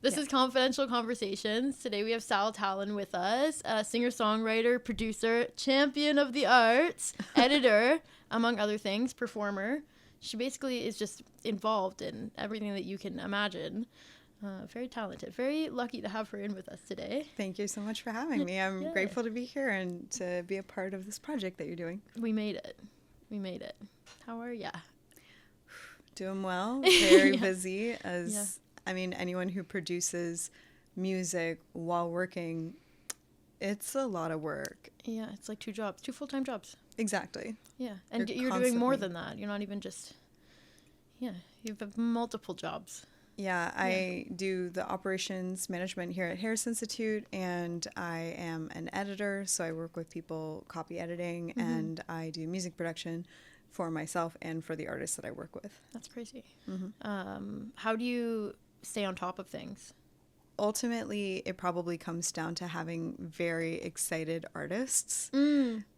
This is Confidential Conversations. Today we have Sal Talon with us, a singer-songwriter, producer, champion of the arts, editor, among other things, performer. She basically is just involved in everything that you can imagine. Very talented. Very lucky to have her in with us today. Thank you so much for having me. I'm grateful to be here and to be a part of this project that you're doing. We made it. How are ya? Doing well. Very busy I mean, anyone who produces music while working, it's a lot of work. Yeah, it's like 2 jobs, 2 full-time jobs. Exactly. Yeah, and you're doing more than that. You're not even just, you have multiple jobs. Yeah, I do the operations management here at Harris Institute, and I am an editor, so I work with people copy editing, and I do music production for myself and for the artists that I work with. That's crazy. How do you stay on top of things? Ultimately, it probably comes down to having very excited artists,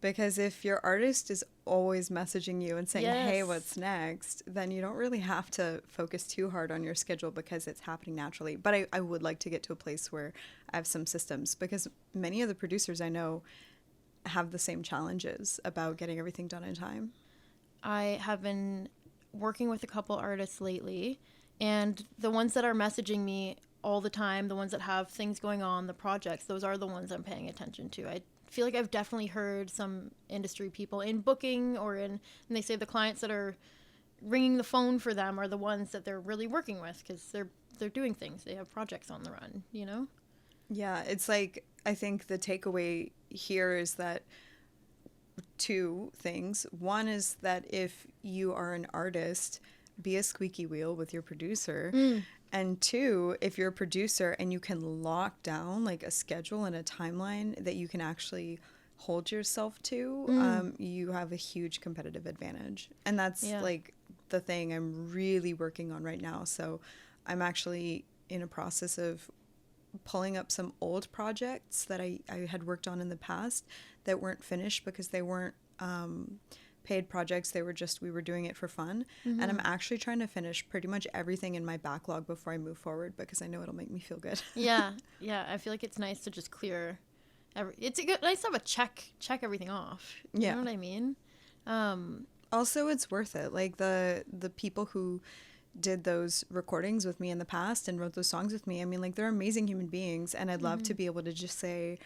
because if your artist is always messaging you and saying, hey, what's next, then you don't really have to focus too hard on your schedule because it's happening naturally. But I would like to get to a place where I have some systems, because many of the producers I know have the same challenges about getting everything done in time. I have been working with a couple artists lately, and the ones that are messaging me all the time, the ones that have things going on, the projects, those are the ones I'm paying attention to. I feel like I've definitely heard some industry people in booking and they say the clients that are ringing the phone for them are the ones that they're really working with, because they're doing things. They have projects on the run, you know? Yeah, it's like, I think the takeaway here is that 2 things. One is that if you are an artist, be a squeaky wheel with your producer. And 2, if you're a producer and you can lock down like a schedule and a timeline that you can actually hold yourself to, you have a huge competitive advantage. And that's like the thing I'm really working on right now. So I'm actually in a process of pulling up some old projects that I had worked on in the past that weren't finished because they weren't paid projects. They were just, we were doing it for fun. And I'm actually trying to finish pretty much everything in my backlog before I move forward, because I know it'll make me feel good. Yeah. I feel like it's nice to just clear it's nice to have a check everything off. You know what I mean? Also, it's worth it. Like the people who did those recordings with me in the past and wrote those songs with me, I mean, like, they're amazing human beings, and I'd love to be able to just say,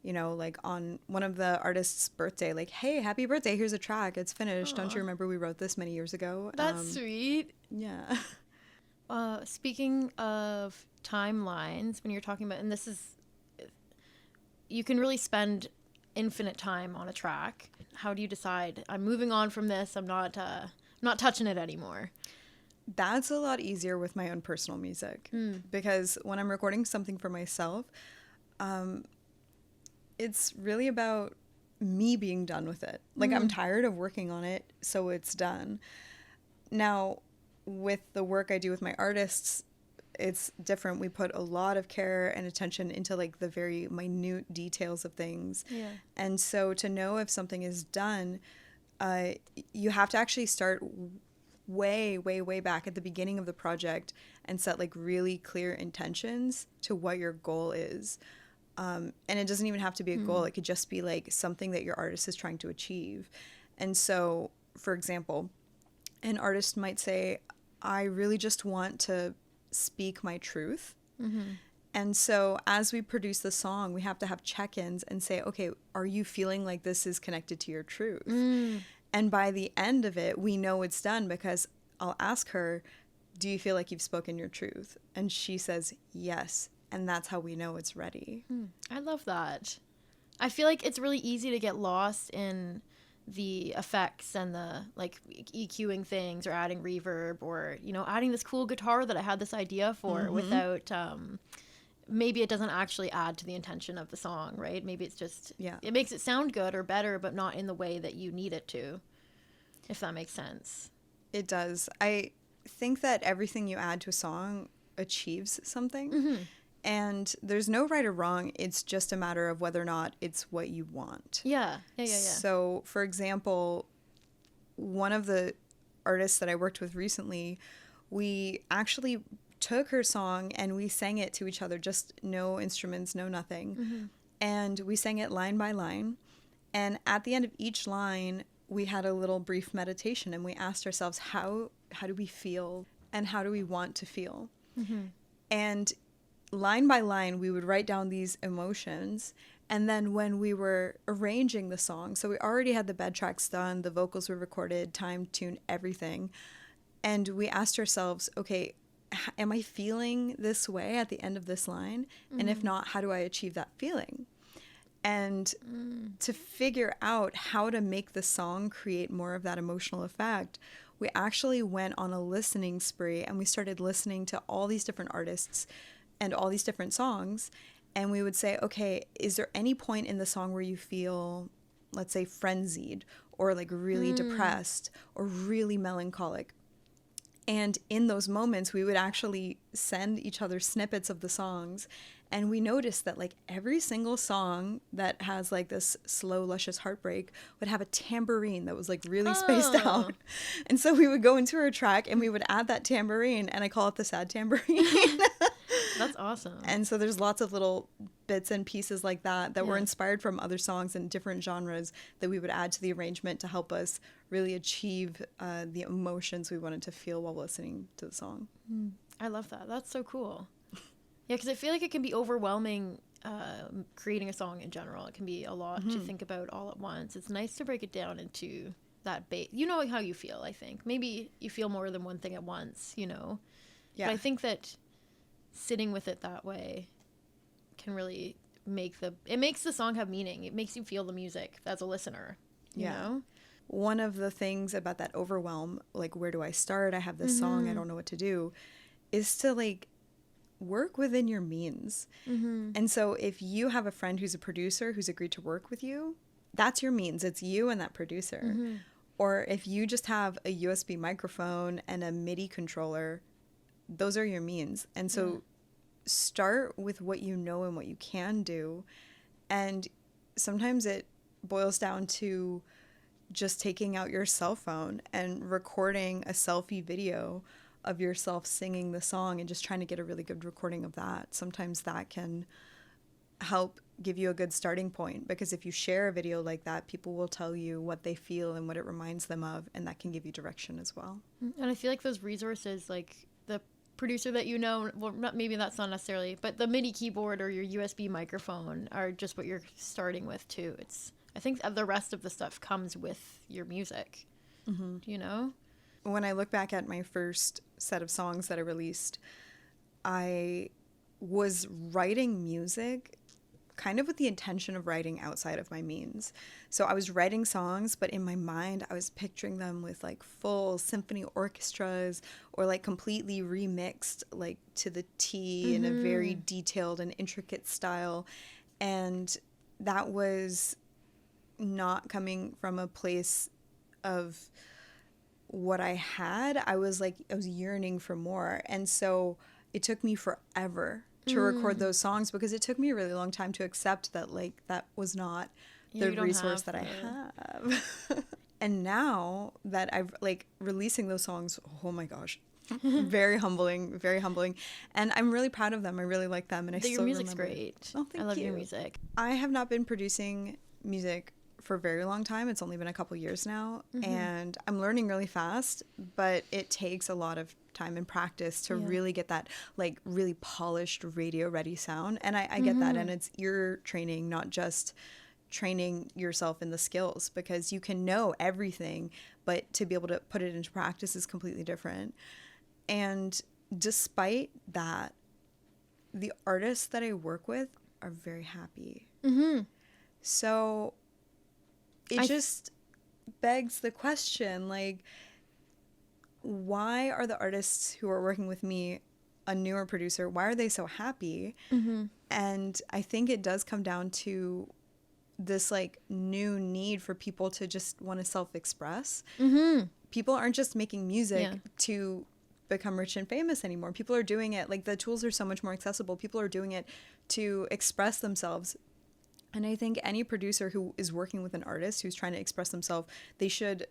you know, like on one of the artists' birthday, like, hey, happy birthday, here's a track, it's finished. Aww. Don't you remember we wrote this many years ago? That's sweet. Yeah. Speaking of timelines, when you're talking about, and this is, you can really spend infinite time on a track. How do you decide, I'm moving on from this, I'm not touching it anymore? That's a lot easier with my own personal music, because when I'm recording something for myself, it's really about me being done with it. Like, I'm tired of working on it, so it's done. Now, with the work I do with my artists, it's different. We put a lot of care and attention into like the very minute details of things. Yeah. And so to know if something is done, you have to actually start way back at the beginning of the project and set like really clear intentions to what your goal is. And it doesn't even have to be a goal. It could just be like something that your artist is trying to achieve. And so, for example, an artist might say, I really just want to speak my truth. And so as we produce the song, we have to have check-ins and say, okay, are you feeling like this is connected to your truth? And by the end of it, we know it's done, because I'll ask her, do you feel like you've spoken your truth? And she says, yes. And that's how we know it's ready. I love that. I feel like it's really easy to get lost in the effects and the like EQing things or adding reverb or, you know, adding this cool guitar that I had this idea for without, maybe it doesn't actually add to the intention of the song, right? Maybe it's just, it makes it sound good or better, but not in the way that you need it to, if that makes sense. It does. I think that everything you add to a song achieves something. And there's no right or wrong. It's just a matter of whether or not it's what you want. Yeah. So, for example, one of the artists that I worked with recently, we actually took her song and we sang it to each other, just no instruments, no nothing. And we sang it line by line. And at the end of each line, we had a little brief meditation and we asked ourselves, how do we feel and how do we want to feel? And line by line, we would write down these emotions. And then when we were arranging the song, so we already had the bed tracks done, the vocals were recorded, time, tune, everything. And we asked ourselves, okay, am I feeling this way at the end of this line? And if not, how do I achieve that feeling? And to figure out how to make the song create more of that emotional effect, we actually went on a listening spree and we started listening to all these different artists and all these different songs. And we would say, okay, is there any point in the song where you feel, let's say, frenzied or like really depressed or really melancholic? And in those moments, we would actually send each other snippets of the songs. And we noticed that like every single song that has like this slow, luscious heartbreak would have a tambourine that was like really spaced out. And so we would go into our track and we would add that tambourine, and I call it the sad tambourine. That's awesome. And so there's lots of little bits and pieces like that were inspired from other songs in different genres that we would add to the arrangement to help us really achieve the emotions we wanted to feel while listening to the song. I love that. That's so cool. Yeah, because I feel like it can be overwhelming creating a song in general. It can be a lot to think about all at once. It's nice to break it down into that base. You know how you feel, I think. Maybe you feel more than one thing at once, you know? Yeah. But I think that sitting with it that way can really it makes the song have meaning. It makes you feel the music as a listener, you know? One of the things about that overwhelm, like where do I start? I have this song, I don't know what to do, is to like work within your means. And so if you have a friend who's a producer who's agreed to work with you, that's your means. It's you and that producer. Or if you just have a USB microphone and a MIDI controller, those are your means. And so start with what you know and what you can do. And sometimes it boils down to just taking out your cell phone and recording a selfie video of yourself singing the song and just trying to get a really good recording of that. Sometimes that can help give you a good starting point, because if you share a video like that, people will tell you what they feel and what it reminds them of, and that can give you direction as well. And I feel like those resources, like the producer that you know, well, maybe that's not necessarily, but the MIDI keyboard or your USB microphone are just what you're starting with too. I think the rest of the stuff comes with your music, you know? When I look back at my first set of songs that I released, I was writing music kind of with the intention of writing outside of my means. So I was writing songs, but in my mind, I was picturing them with like full symphony orchestras or like completely remixed like to the T in a very detailed and intricate style. And that was not coming from a place of what I had. I was yearning for more. And so it took me forever to record those songs, because it took me a really long time to accept that like that was not the resource that I have. And now that I've like releasing those songs, oh my gosh, very humbling, very humbling. And I'm really proud of them. I really like them. And your music's great. Oh, thank you. I love your music. I have not been producing music for a very long time. It's only been a couple years now, and I'm learning really fast, but it takes a lot of time and practice to really get that like really polished radio ready sound. And I get that, and it's ear training, not just training yourself in the skills, because you can know everything, but to be able to put it into practice is completely different. And despite that, the artists that I work with are very happy. So it just begs the question, like, why are the artists who are working with me, a newer producer, why are they so happy? And I think it does come down to this like new need for people to just want to self-express. People aren't just making music to become rich and famous anymore. People are doing it, like the tools are so much more accessible. People are doing it to express themselves. And I think any producer who is working with an artist who's trying to express themselves, they should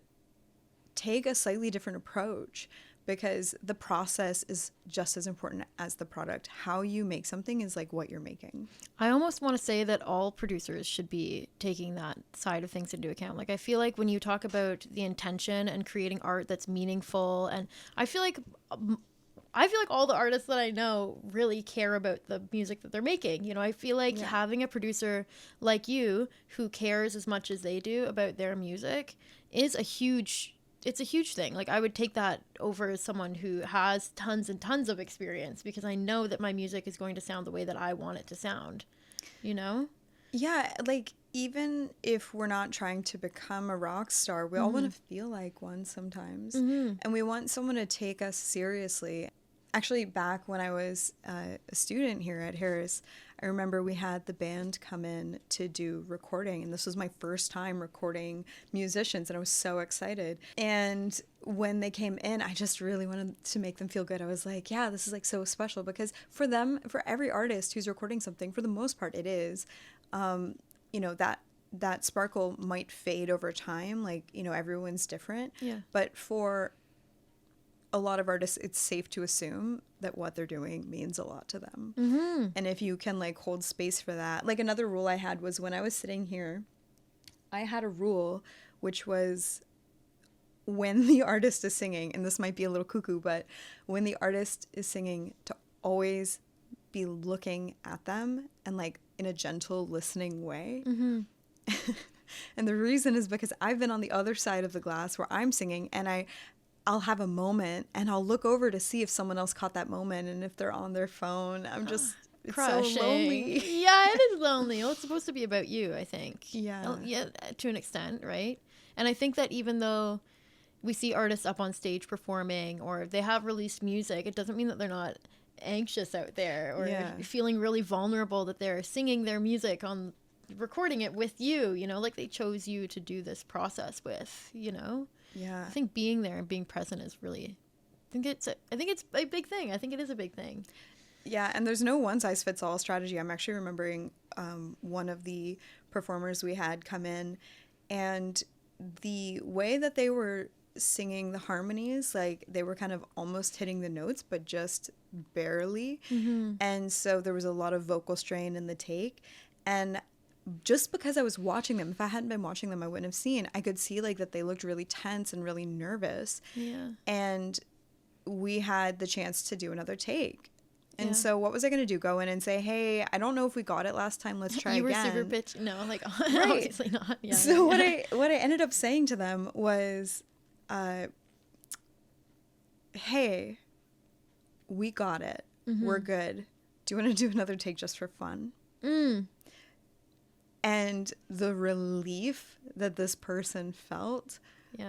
take a slightly different approach, because the process is just as important as the product. How you make something is like what you're making. I almost want to say that all producers should be taking that side of things into account. Like, I feel like when you talk about the intention and creating art that's meaningful, and I feel like all the artists that I know really care about the music that they're making. You know, I feel like having a producer like you who cares as much as they do about their music is a huge thing. Like, I would take that over someone who has tons and tons of experience, because I know that my music is going to sound the way that I want it to sound, you know? Yeah, like, even if we're not trying to become a rock star, we all want to feel like one sometimes. And we want someone to take us seriously. Actually, back when I was a student here at Harris, I remember we had the band come in to do recording, and this was my first time recording musicians, and I was so excited. And when they came in, I just really wanted to make them feel good. I was like, yeah, this is like so special, because for them, for every artist who's recording something, for the most part it is, you know, that sparkle might fade over time. Like, you know, everyone's different. Yeah. But for a lot of artists, it's safe to assume that what they're doing means a lot to them. And if you can like hold space for that. Like, another rule I had was when I was sitting here, I had a rule which was, when the artist is singing, and this might be a little cuckoo, but when the artist is singing, to always be looking at them and like in a gentle listening way. And the reason is because I've been on the other side of the glass where I'm singing, and I'll have a moment and I'll look over to see if someone else caught that moment, and if they're on their phone, I'm just it's Crushing. so lonely. Yeah, it is lonely. Well, it's supposed to be about you, I think. Yeah. Yeah, to an extent, right? And I think that even though we see artists up on stage performing, or they have released music, it doesn't mean that they're not anxious out there, or feeling really vulnerable that they're singing their music on recording it with you, you know, like they chose you to do this process with, you know? Yeah. I think being there and being present is really, I think it's a big thing. I think it is a big thing. Yeah, and there's no one size fits all strategy. I'm actually remembering one of the performers we had come in, and the way that they were singing the harmonies, like they were kind of almost hitting the notes, but just barely. And so there was a lot of vocal strain in the take. And just because I was watching them, if I hadn't been watching them, I wouldn't have seen. I could see like that they looked really tense and really nervous. Yeah. And we had the chance to do another take. And so what was I going to do? Go in and say, hey, I don't know if we got it last time. Let's try you again. You were super pitchy. No, like, right. Obviously not. Yeah. So what I ended up saying to them was, hey, we got it. We're good. Do you want to do another take just for fun? And the relief that this person felt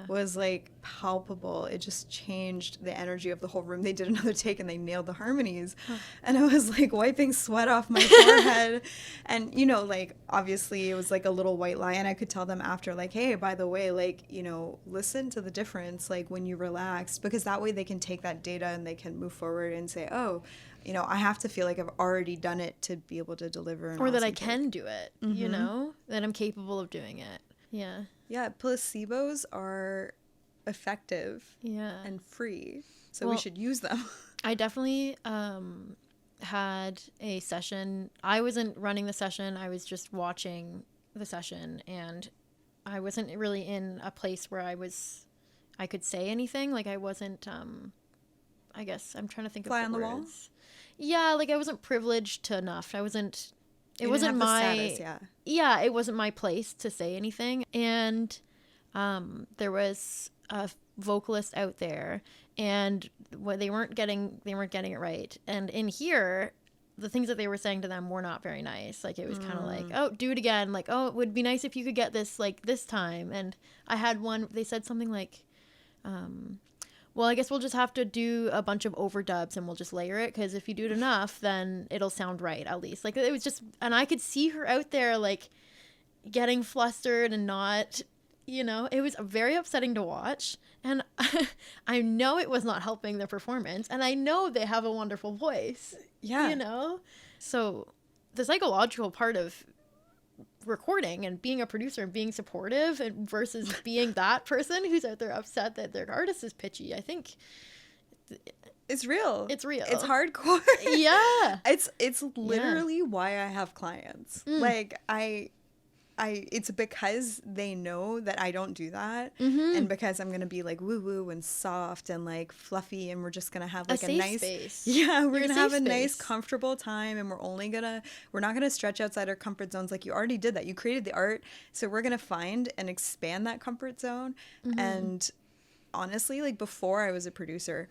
was like palpable. It just changed the energy of the whole room. They did another take and they nailed the harmonies. And I was like wiping sweat off my forehead. And, you know, like obviously it was like a little white lie. And I could tell them after, like, hey, by the way, like, you know, listen to the difference, like when you relax, because that way they can take that data and they can move forward and say, oh, you know, I have to feel like I've already done it to be able to deliver an or that awesome I can do it, you know, that I'm capable of doing it. Yeah. Yeah, placebos are effective and free, so we should use them. I definitely had a session. I wasn't running the session. I was just watching the session, and I wasn't really in a place where I could say anything. Like I wasn't, I guess I'm trying to think Fly of on the words. wall? Yeah, like I wasn't privileged enough. I wasn't. It You wasn't didn't have my the status, yeah. It wasn't my place to say anything, and there was a vocalist out there, and what they weren't getting it right. And in here, the things that they were saying to them were not very nice. Like it was kind of like, oh, do it again. Like, oh, it would be nice if you could get this like this time. And I had one. They said something like, well, I guess we'll just have to do a bunch of overdubs and we'll just layer it, because if you do it enough, then it'll sound right, at least. Like, it was just, and I could see her out there, like, getting flustered and not, you know, it was very upsetting to watch. And I know it was not helping the performance, and I know they have a wonderful voice. Yeah. You know? So the psychological part of recording and being a producer and being supportive versus being that person who's out there upset that their artist is pitchy, I think It's real. It's real. It's hardcore. Yeah. It's literally why I have clients. Like it's because they know that I don't do that, and because I'm gonna be like woo woo and soft and like fluffy, and we're just gonna have like a safe nice space. Yeah, we're You're gonna have a safe nice space. comfortable time, and we're not gonna stretch outside our comfort zones. Like, you already did that. You created the art, so we're gonna find and expand that comfort zone. And honestly, like, before I was a producer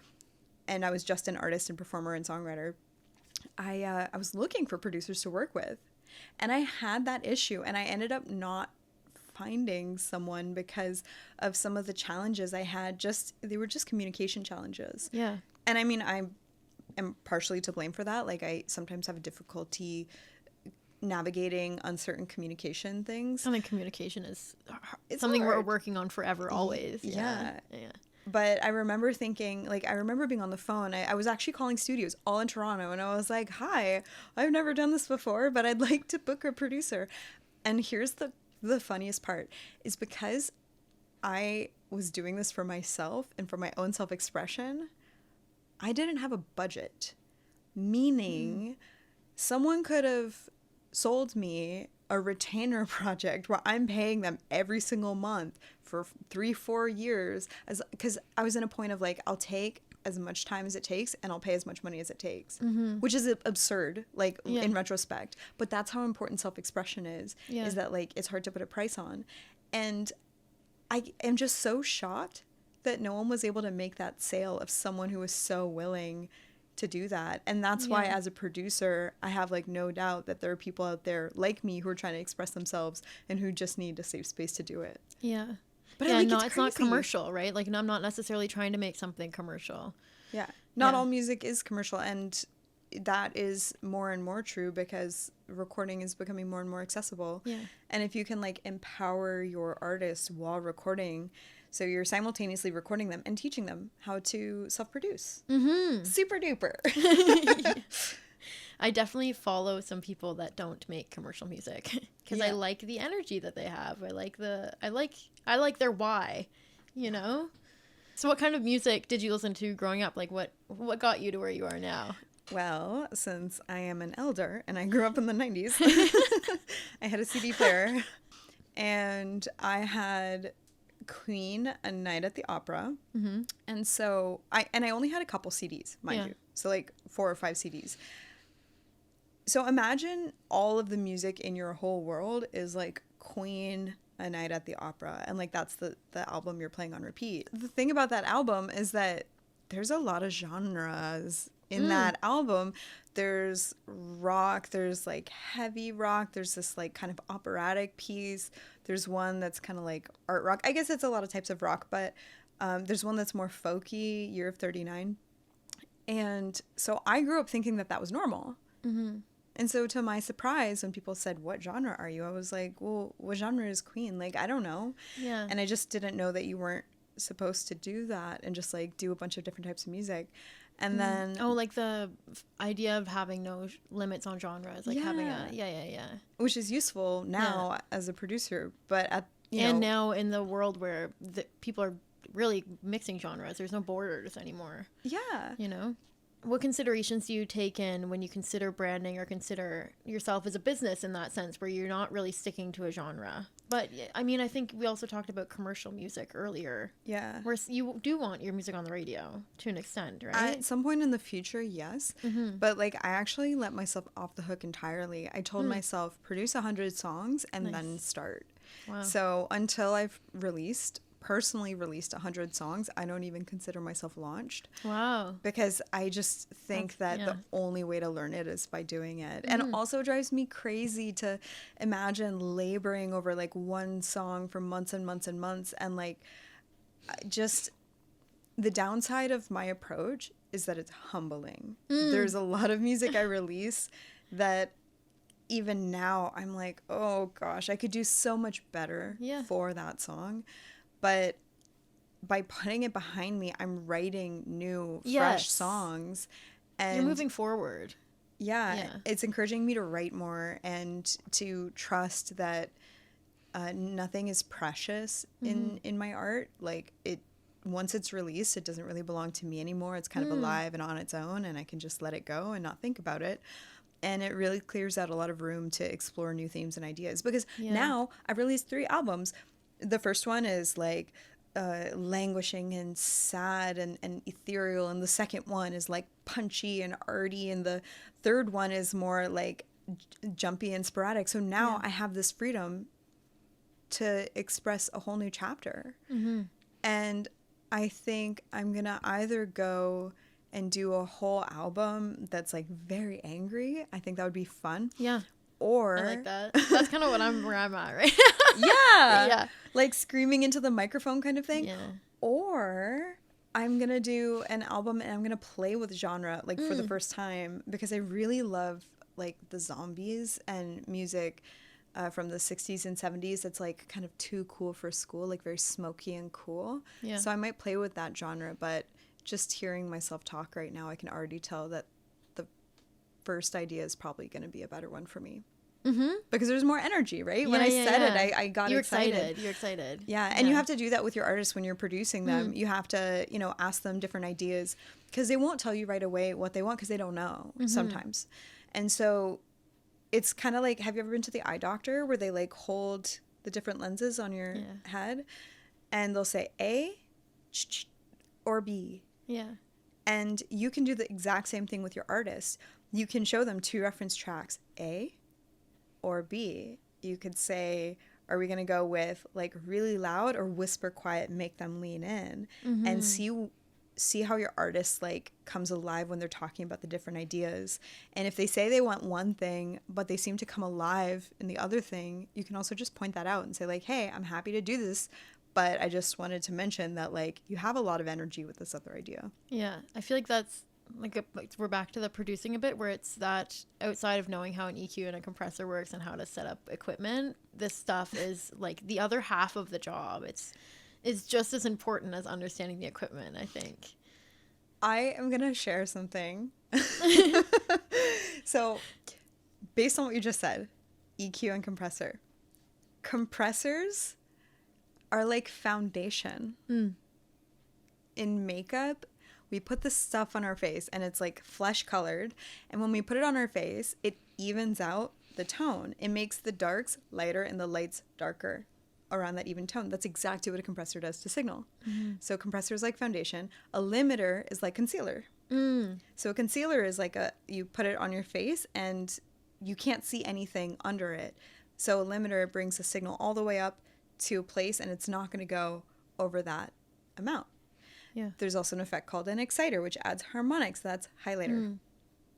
and I was just an artist and performer and songwriter, I was looking for producers to work with, and I had that issue, and I ended up not finding someone because of some of the challenges I had. They were just communication challenges. Yeah. And I mean, I am partially to blame for that. Like, I sometimes have difficulty navigating uncertain communication things. I think communication is It's something we're hard. working on forever, always. Yeah. Yeah. But I remember thinking, like, I remember being on the phone. I was actually calling studios all in Toronto, and I was like, hi, I've never done this before, but I'd like to book a producer. And here's the funniest part, is because I was doing this for myself and for my own self-expression, I didn't have a budget. Meaning, someone could have sold me a retainer project where I'm paying them every single month for 3-4 years, because I was in a point of like, I'll take as much time as it takes and I'll pay as much money as it takes, which is absurd, like, in retrospect. But that's how important self-expression is that, like, it's hard to put a price on. And I am just so shocked that no one was able to make that sale of someone who was so willing to do that. And that's why, as a producer, I have, like, no doubt that there are people out there like me who are trying to express themselves and who just need a safe space to do it. Yeah. But yeah, like, no, it's it's not crazy. commercial, right? Like, I'm not necessarily trying to make something commercial. Yeah. Not Yeah. all music is commercial, and that is more and more true because recording is becoming more and more accessible. Yeah. And if you can, like, empower your artists while recording, so you're simultaneously recording them and teaching them how to self-produce. Super duper. I definitely follow some people that don't make commercial music because I Yeah. like the energy that they have. I like their why, you know? So what kind of music did you listen to growing up? Like, what got you to where you are now? Well, since I am an elder and I grew up in the 90s, I had a CD player, and I had Queen, A Night at the Opera. And so I only had a couple CDs, mind you. So, like, 4 or 5 CDs. So imagine all of the music in your whole world is like Queen, A Night at the Opera, and, like, that's the album you're playing on repeat. The thing about that album is that there's a lot of genres in that album. There's rock, there's, like, heavy rock, there's this, like, kind of operatic piece, there's one that's kind of like art rock. I guess it's a lot of types of rock, but there's one that's more folky, Year of 39. And so I grew up thinking that was normal. And so, to my surprise, when people said, what genre are you? I was like, well, what genre is Queen? Like, I don't know. Yeah. And I just didn't know that you weren't supposed to do that and just, like, do a bunch of different types of music. And then... Oh, like the idea of having no limits on genres. Like having a... Yeah. Which is useful now as a producer. But at, now in the world where people are really mixing genres, there's no borders anymore. Yeah. You know? What considerations do you take in when you consider branding or consider yourself as a business in that sense, where you're not really sticking to a genre? But, I mean, I think we also talked about commercial music earlier. Yeah. Where you do want your music on the radio to an extent, right? At some point in the future, yes. But, like, I actually let myself off the hook entirely. I told myself, produce 100 songs and then start. Wow. So until I've personally released 100 songs, I don't even consider myself launched. Wow. Because I just think that the only way to learn it is by doing it. And it also drives me crazy to imagine laboring over, like, one song for months and months and months. And, like, just the downside of my approach is that it's humbling. There's a lot of music I release that even now I'm like, oh gosh, I could do so much better for that song. But by putting it behind me, I'm writing new, fresh songs. And you're moving forward. Yeah, it's encouraging me to write more and to trust that nothing is precious in my art. Like, once it's released, it doesn't really belong to me anymore. It's kind of alive and on its own, and I can just let it go and not think about it. And it really clears out a lot of room to explore new themes and ideas, because now I've released 3 albums. The first one is like languishing and sad and ethereal, and the second one is like punchy and arty, and the third one is more like jumpy and sporadic. So now I have this freedom to express a whole new chapter. And I think I'm gonna either go and do a whole album that's like very angry. I think that would be fun. Yeah. Or I like that. That's kind of where I'm at, right? yeah. Like screaming into the microphone kind of thing. Yeah. Or I'm going to do an album and I'm going to play with genre like for the first time, because I really love like the zombies and music from the 60s and 70s. It's like kind of too cool for school, like very smoky and cool. Yeah. So I might play with that genre, but just hearing myself talk right now, I can already tell that the first idea is probably going to be a better one for me. Because there's more energy, right? When I said it, I got excited. You're excited. Yeah, and you have to do that with your artists when you're producing them. You have to, you know, ask them different ideas, because they won't tell you right away what they want, because they don't know sometimes. And so it's kind of like, have you ever been to the eye doctor where they like hold the different lenses on your head and they'll say A or B? Yeah. And you can do the exact same thing with your artist. You can show them 2 reference tracks, A or B. You could say, are we going to go with like really loud or whisper quiet, make them lean in, and see how your artist like comes alive when they're talking about the different ideas. And if they say they want one thing but they seem to come alive in the other thing, you can also just point that out and say like, hey, I'm happy to do this, but I just wanted to mention that like you have a lot of energy with this other idea. Yeah, I feel like that's like we're back to the producing a bit, where it's that outside of knowing how an EQ and a compressor works and how to set up equipment, this stuff is like the other half of the job. It's just as important as understanding the equipment, I think. I am gonna share something. So based on what you just said, EQ and compressors are like foundation. In makeup, we put this stuff on our face and it's like flesh colored, and when we put it on our face, it evens out the tone. It makes the darks lighter and the lights darker around that even tone. That's exactly what a compressor does to signal. So compressor is like foundation. A limiter is like concealer. So a concealer is like you put it on your face and you can't see anything under it. So a limiter brings the signal all the way up to a place, and it's not going to go over that amount. Yeah. There's also an effect called an exciter, which adds harmonics. That's highlighter.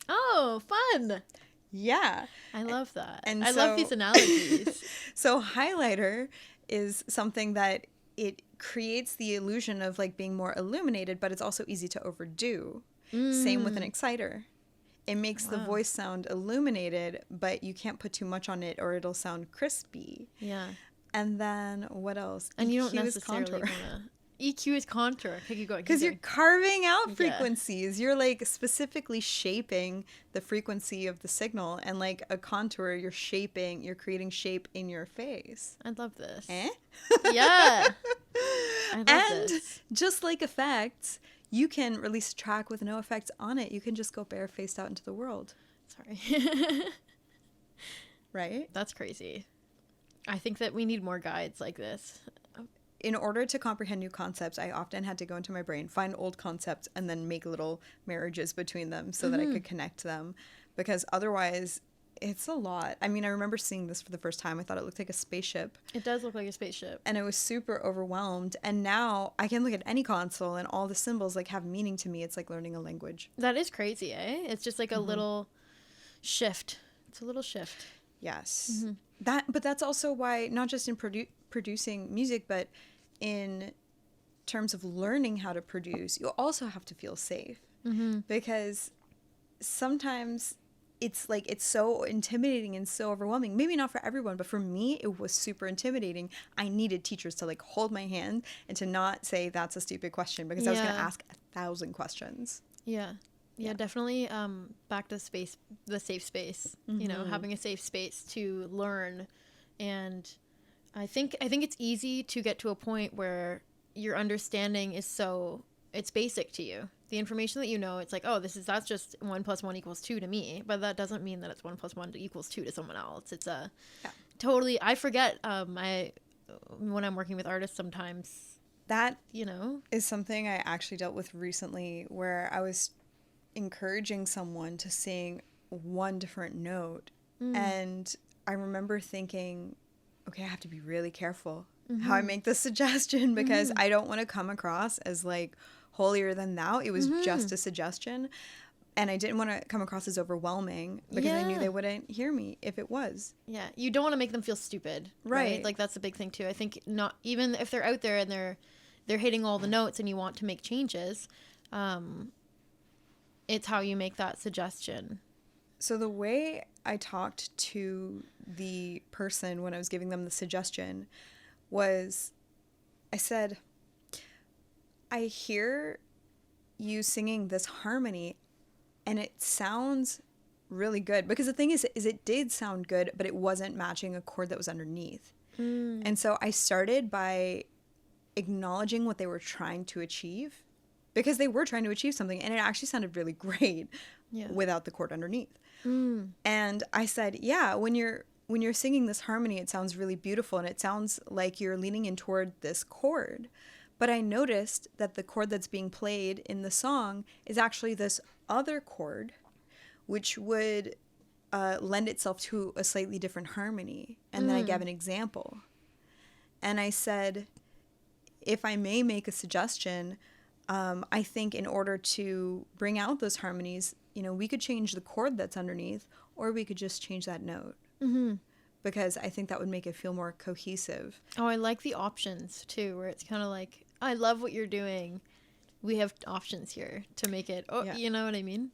Oh, fun. Yeah. I love that. And I love these analogies. So highlighter is something that it creates the illusion of like being more illuminated, but it's also easy to overdo. Same with an exciter. It makes the voice sound illuminated, but you can't put too much on it or it'll sound crispy. Yeah. And then what else? And you EQ don't is necessarily contour. want to... EQ is contour. Okay, keep going. Because you're carving out Yeah. frequencies. You're like specifically shaping the frequency of the signal. And like a contour, you're creating shape in your face. I love this. Eh? Yeah. I love And this. just like effects, you can release a track with no effects on it. You can just go barefaced out into the world. Sorry. Right? That's crazy. I think that we need more guides like this. In order to comprehend new concepts, I often had to go into my brain, find old concepts, and then make little marriages between them so that I could connect them. Because otherwise, it's a lot. I mean, I remember seeing this for the first time. I thought it looked like a spaceship. It does look like a spaceship. And I was super overwhelmed. And now I can look at any console and all the symbols like have meaning to me. It's like learning a language. That is crazy, eh? It's just like a little shift. It's a little shift. Yes. But that's also why, not just in producing music, but in terms of learning how to produce, you also have to feel safe. Because sometimes it's like, it's so intimidating and so overwhelming. Maybe not for everyone, but for me, it was super intimidating. I needed teachers to like hold my hand and to not say that's a stupid question, because I was going to ask 1,000 questions. Yeah, definitely back to the safe space, you know, having a safe space to learn. And I think it's easy to get to a point where your understanding is so, it's basic to you. The information that you know, it's like, oh, that's just 1 + 1 = 2 to me, but that doesn't mean that it's 1 + 1 = 2 to someone else. It's a totally. I forget. When I'm working with artists, sometimes that you is something I actually dealt with recently, where I was encouraging someone to sing one different note, and I remember thinking, okay, I have to be really careful how I make this suggestion, because I don't want to come across as like holier than thou. It was just a suggestion, and I didn't want to come across as overwhelming, because I knew they wouldn't hear me if it was. Yeah, you don't want to make them feel stupid, right? Like that's a big thing too. I think not even if they're out there and they're hitting all the notes and you want to make changes, it's how you make that suggestion. So the way I talked to the person when I was giving them the suggestion was, I said, I hear you singing this harmony and it sounds really good. Because the thing is it did sound good, but it wasn't matching a chord that was underneath. And so I started by acknowledging what they were trying to achieve, because they were trying to achieve something, and it actually sounded really great without the chord underneath. And I said, yeah, when you're singing this harmony, it sounds really beautiful, and it sounds like you're leaning in toward this chord. But I noticed that the chord that's being played in the song is actually this other chord, which would lend itself to a slightly different harmony. And then I gave an example. And I said, if I may make a suggestion, I think in order to bring out those harmonies, we could change the chord that's underneath, or we could just change that note. Because I think that would make it feel more cohesive. Oh, I like the options too, where it's kind of like, I love what you're doing. We have options here to make it, you know what I mean?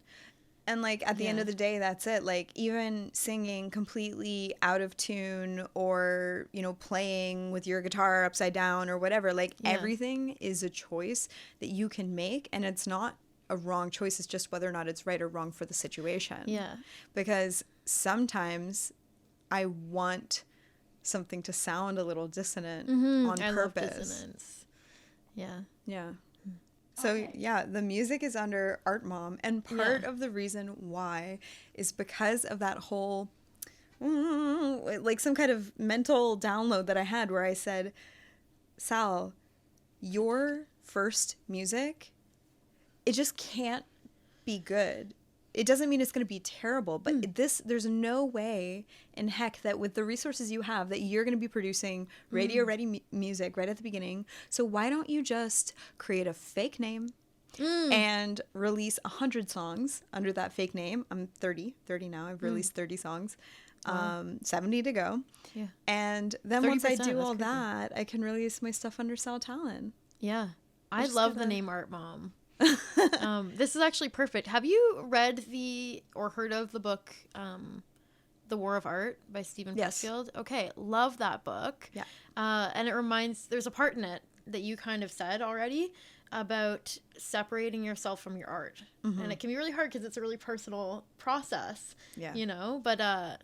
And like at the end of the day, that's it. Like even singing completely out of tune, or, playing with your guitar upside down or whatever, like everything is a choice that you can make. And it's not a wrong choice. It's just whether or not it's right or wrong for the situation. Yeah. Because sometimes I want something to sound a little dissonant on purpose. Love dissonance. Yeah. Yeah. So, the music is under Art Mom, and part of the reason why is because of that whole, like some kind of mental download that I had, where I said, Sal, your first music, it just can't be good. It doesn't mean it's going to be terrible, but there's no way in heck that with the resources you have that you're going to be producing radio-ready music right at the beginning. So why don't you just create a fake name and release 100 songs under that fake name? I'm 30 now. I've released 30 songs, 70 to go. Yeah. And then once I do all that, I can release my stuff under Sal Talon. Yeah. I love the name Art Mom. This is actually perfect. Have you read or heard of the book The War of Art by Stephen Pressfield? Okay, love that book. Yeah. And there's a part in it that you kind of said already about separating yourself from your art. And it can be really hard because it's a really personal process, but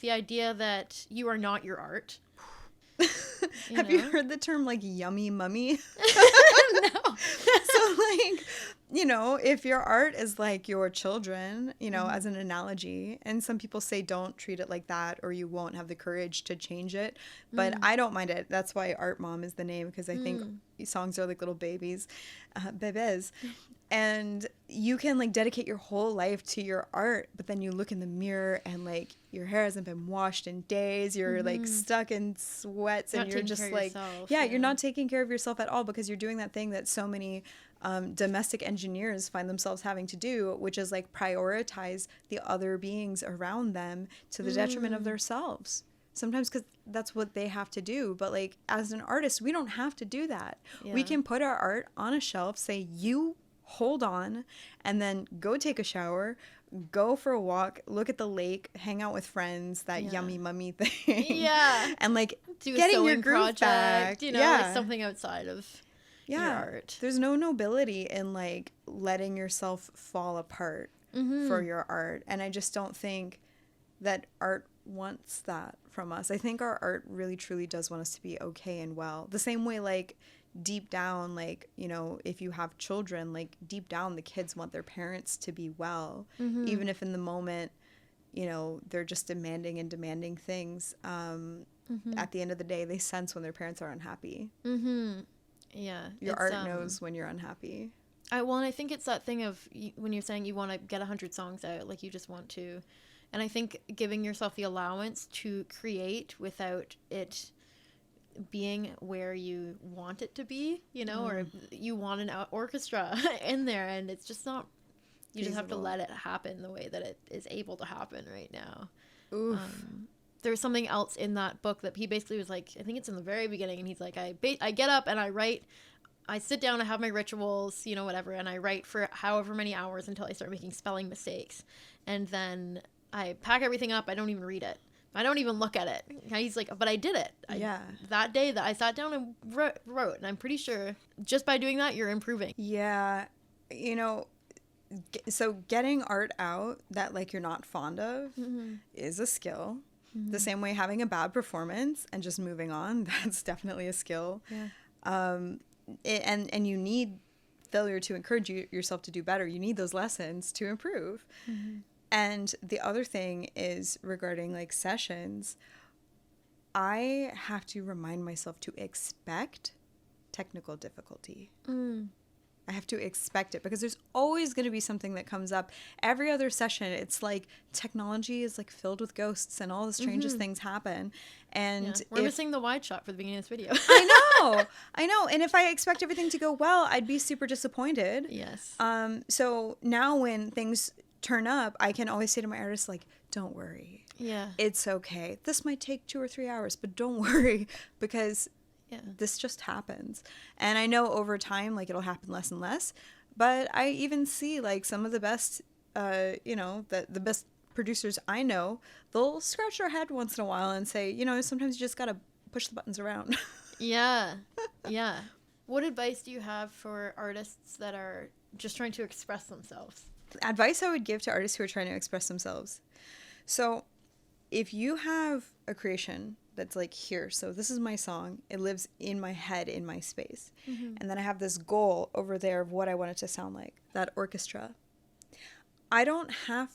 the idea that you are not your art. Have you heard the term like yummy mummy? No. So like, if your art is like your children, as an analogy, and some people say don't treat it like that or you won't have the courage to change it, but I don't mind it. That's why Art Mom is the name, because I think songs are like little bebes. And you can like dedicate your whole life to your art, but then you look in the mirror and like your hair hasn't been washed in days. You're like stuck in sweats, and you're just like, you're not taking care of yourself at all, because you're doing that thing that so many domestic engineers find themselves having to do, which is like prioritize the other beings around them to the detriment of themselves. Sometimes because that's what they have to do. But like as an artist, we don't have to do that. Yeah. We can put our art on a shelf, say, you hold on, and then go take a shower, go for a walk, look at the lake, hang out with friends, that yummy mummy thing. Yeah. And like do getting your groove project, back. Like something outside of your art. There's no nobility in like letting yourself fall apart for your art. And I just don't think that art wants that from us. I think our art really truly does want us to be okay and well. The same way like deep down, like, you know, if you have children, like deep down the kids want their parents to be well, even if in the moment, you know, they're just demanding things. At the end of the day, they sense when their parents are unhappy. Yeah. Your art knows when you're unhappy. And I think it's that thing of when you're saying you want to get 100 songs out, like you just want to. And I think giving yourself the allowance to create without it being where you want it to be, you know, or you want an orchestra in there, and it's just not, you just have to let it happen the way that it is able to happen right now. There's something else in that book that he basically was like, I think it's in the very beginning, and he's like, I get up and I write, I sit down, I have my rituals, you know, whatever, and I write for however many hours until I start making spelling mistakes, and then I pack everything up. I don't even read it. I don't even look at it. He's like, but I did it. That day that I sat down and wrote, and I'm pretty sure just by doing that, you're improving. Yeah. You know, so getting art out that, like, you're not fond of is a skill. The same way having a bad performance and just moving on, that's definitely a skill. And you need failure to encourage yourself to do better. You need those lessons to improve. And the other thing is regarding, like, sessions, I have to remind myself to expect technical difficulty. I have to expect it, because there's always going to be something that comes up. Every other session, it's like technology is like filled with ghosts and all the strangest things happen. And we're missing the wide shot for the beginning of this video. I know. And if I expect everything to go well, I'd be super disappointed. Yes. So now when things turn up, I can always say to my artists, like, don't worry. Yeah. It's okay. This might take 2 or 3 hours, but don't worry, because this just happens. And I know over time, like, it'll happen less and less, but I even see, like, some of the best, you know, the best producers I know, they'll scratch their head once in a while and say, you know, sometimes you just got to push the buttons around. Yeah. What advice do you have for artists that are just trying to express themselves? Advice I would give to artists who are trying to express themselves. So if you have a creation that's like here, so this is my song, it lives in my head, in my space, and then I have this goal over there of what I want it to sound like, that orchestra. I don't have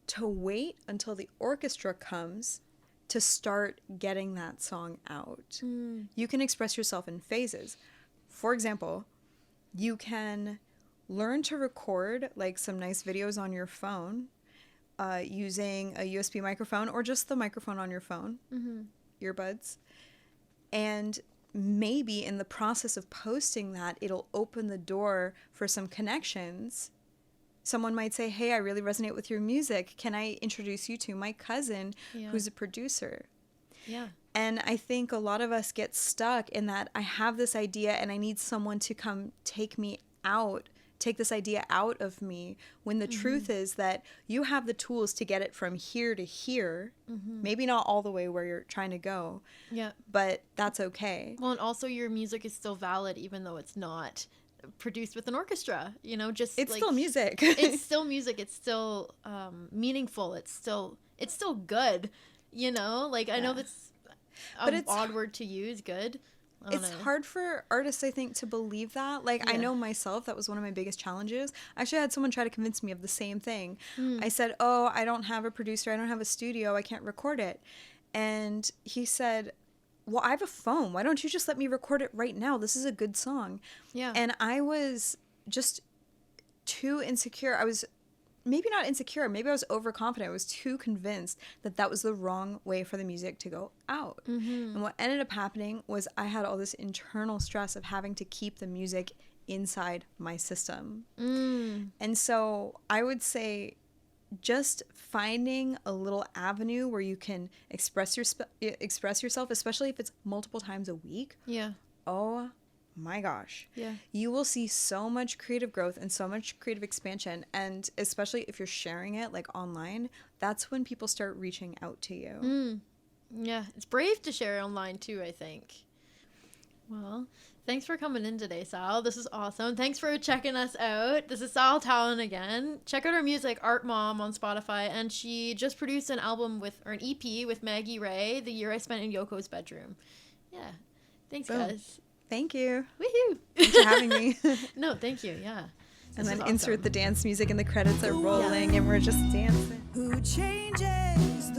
to wait until the orchestra comes to start getting that song out. You can express yourself in phases. For example, you can learn to record, like, some nice videos on your phone using a USB microphone or just the microphone on your phone, earbuds. And maybe in the process of posting that, it'll open the door for some connections. Someone might say, hey, I really resonate with your music. Can I introduce you to my cousin who's a producer? Yeah. And I think a lot of us get stuck in that I have this idea and I need someone to come take this idea out of me, when the truth is that you have the tools to get it from here to here. Maybe not all the way where you're trying to go. Yeah. But that's okay. Well, and also your music is still valid even though it's not produced with an orchestra, you know, just it's still music. It's still music. It's still meaningful. It's still good, you know? Like, I know that's an odd word to use, good. It's hard for artists, I think, to believe that. Like, I know myself, that was one of my biggest challenges. I actually had someone try to convince me of the same thing. I said, oh, I don't have a producer. I don't have a studio. I can't record it. And he said, well, I have a phone. Why don't you just let me record it right now? This is a good song. Yeah. And I was just too insecure. I was maybe not insecure. Maybe I was overconfident. I was too convinced that that was the wrong way for the music to go out. And what ended up happening was I had all this internal stress of having to keep the music inside my system. And so I would say just finding a little avenue where you can express yourself, especially if it's multiple times a week. Yeah. Oh my gosh. Yeah. You will see so much creative growth and so much creative expansion. And especially if you're sharing it, like, online, that's when people start reaching out to you. Yeah. It's brave to share online too, I think. Well, thanks for coming in today, Sal. This is awesome. Thanks for checking us out. This is Sal Talon again. Check out her music, Art Mom, on Spotify. And she just produced an album or an EP with Maggie Ray, The Year I Spent in Yoko's Bedroom. Yeah. Thanks, guys. Thank you. Woohoo! Thanks for having me. No, thank you. Yeah. And This then is insert awesome. the dance music and the credits are rolling and we're just dancing. Who changes